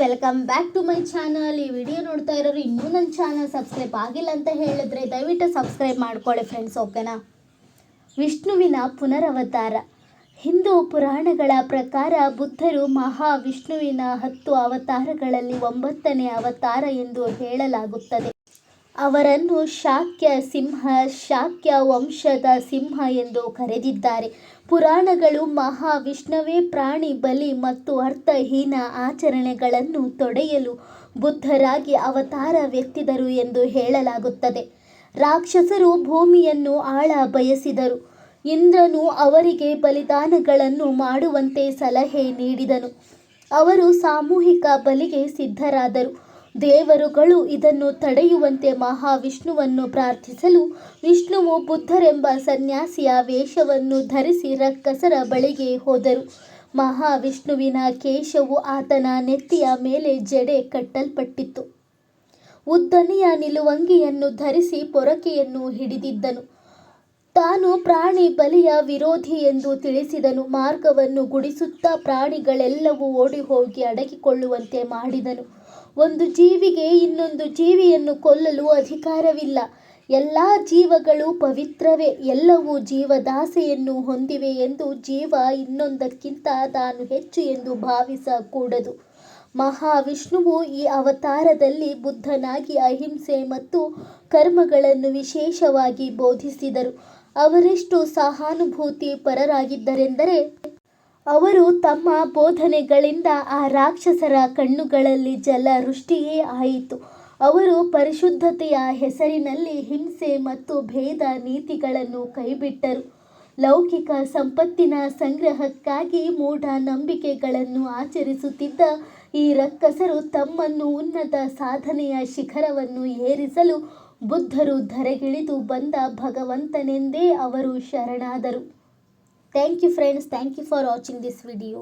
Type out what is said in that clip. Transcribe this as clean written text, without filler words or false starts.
Welcome back to my channel. ಈ video ನೋಡ್ತಾ ಇರೋರು ಇನ್ನೂ ನನ್ನ ಚಾನಲ್ ಸಬ್ಸ್ಕ್ರೈಬ್ ಆಗಿಲ್ಲ ಅಂತ ಹೇಳಿದ್ರೆ ದಯವಿಟ್ಟು ಸಬ್ಸ್ಕ್ರೈಬ್ ಮಾಡ್ಕೊಳ್ಳಿ ಫ್ರೆಂಡ್ಸ್, ಓಕೆನಾ. ವಿಷ್ಣುವಿನ ಪುನರವತಾರ. ಹಿಂದೂ ಪುರಾಣಗಳ ಪ್ರಕಾರ ಬುದ್ಧರು ಮಹಾವಿಷ್ಣುವಿನ 10 ಅವತಾರಗಳಲ್ಲಿ 9ನೇ ಅವತಾರ ಎಂದು ಹೇಳಲಾಗುತ್ತದೆ. ಅವರನ್ನು ಶಾಕ್ಯ ಸಿಂಹ, ಶಾಕ್ಯ ವಂಶದ ಸಿಂಹ ಎಂದು ಕರೆದಿದ್ದಾರೆ. ಪುರಾಣಗಳು ಮಹಾವಿಷ್ಣುವೇ ಪ್ರಾಣಿ ಬಲಿ ಮತ್ತು ಅರ್ಥಹೀನ ಆಚರಣೆಗಳನ್ನು ತೊಡೆಯಲು ಬುದ್ಧರಾಗಿ ಅವತಾರವೆತ್ತಿದರು ಎಂದು ಹೇಳಲಾಗುತ್ತದೆ. ರಾಕ್ಷಸರು ಭೂಮಿಯನ್ನು ಆಳ ಬಯಸಿದರು. ಇಂದ್ರನು ಅವರಿಗೆ ಬಲಿದಾನಗಳನ್ನು ಮಾಡುವಂತೆ ಸಲಹೆ ನೀಡಿದನು. ಅವರು ಸಾಮೂಹಿಕ ಬಲಿಗೆ ಸಿದ್ಧರಾದರು. ದೇವರುಗಳು ಇದನ್ನು ತಡೆಯುವಂತೆ ಮಹಾವಿಷ್ಣುವನ್ನು ಪ್ರಾರ್ಥಿಸಲು ವಿಷ್ಣುವು ಬುದ್ಧರೆಂಬ ಸನ್ಯಾಸಿಯ ವೇಷವನ್ನು ಧರಿಸಿ ರಕ್ಕಸರ ಬಳಿಗೆ ಹೋದರು. ಮಹಾವಿಷ್ಣುವಿನ ಕೇಶವು ಆತನ ನೆತ್ತಿಯ ಮೇಲೆ ಜಡೆ ಕಟ್ಟಲ್ಪಟ್ಟಿತ್ತು. ಉದ್ದನೆಯ ನಿಲುವಂಗಿಯನ್ನು ಧರಿಸಿ ಪೊರಕೆಯನ್ನು ಹಿಡಿದಿದ್ದನು. ತಾನು ಪ್ರಾಣಿ ಬಲಿಯ ವಿರೋಧಿ ಎಂದು ತಿಳಿಸಿದನು. ಮಾರ್ಗವನ್ನು ಗುಡಿಸುತ್ತಾ ಪ್ರಾಣಿಗಳೆಲ್ಲವೂ ಓಡಿಹೋಗಿ ಅಡಗಿಕೊಳ್ಳುವಂತೆ ಮಾಡಿದನು. ಒಂದು ಜೀವಿಗೆ ಇನ್ನೊಂದು ಜೀವಿಯನ್ನು ಕೊಲ್ಲಲು ಅಧಿಕಾರವಿಲ್ಲ. ಎಲ್ಲ ಜೀವಗಳು ಪವಿತ್ರವೇ, ಎಲ್ಲವೂ ಜೀವದಾಸೆಯನ್ನು ಹೊಂದಿವೆ ಎಂದು ಜೀವ ಇನ್ನೊಂದಕ್ಕಿಂತ ತಾನು ಹೆಚ್ಚು ಎಂದು ಭಾವಿಸಕೂಡದು. ಮಹಾವಿಷ್ಣುವು ಈ ಅವತಾರದಲ್ಲಿ ಬುದ್ಧನಾಗಿ ಅಹಿಂಸೆ ಮತ್ತು ಕರ್ಮಗಳನ್ನು ವಿಶೇಷವಾಗಿ ಬೋಧಿಸಿದರು. ಅವರೆಷ್ಟು ಸಹಾನುಭೂತಿ ಪರರಾಗಿದ್ದರೆಂದರೆ ಅವರು ತಮ್ಮ ಬೋಧನೆಗಳಿಂದ ಆ ರಾಕ್ಷಸರ ಕಣ್ಣುಗಳಲ್ಲಿ ಜಲವೃಷ್ಟಿಯೇ ಆಯಿತು. ಅವರು ಪರಿಶುದ್ಧತೆಯ ಹೆಸರಿನಲ್ಲಿ ಹಿಂಸೆ ಮತ್ತು ಭೇದ ನೀತಿಗಳನ್ನು ಕೈಬಿಟ್ಟರು. ಲೌಕಿಕ ಸಂಪತ್ತಿನ ಸಂಗ್ರಹಕ್ಕಾಗಿ ಮೂಢನಂಬಿಕೆಗಳನ್ನು ಆಚರಿಸುತ್ತಿದ್ದ ಈ ರಕ್ಕಸರು ತಮ್ಮನ್ನು ಉನ್ನತ ಸಾಧನೆಯ ಶಿಖರವನ್ನು ಏರಿಸಲು ಬುದ್ಧರು ಧರೆಗಿಳಿದು ಬಂದ ಭಗವಂತನೆಂದೇ ಅವರು ಶರಣಾದರು. Thank you friends, thank you for watching this video.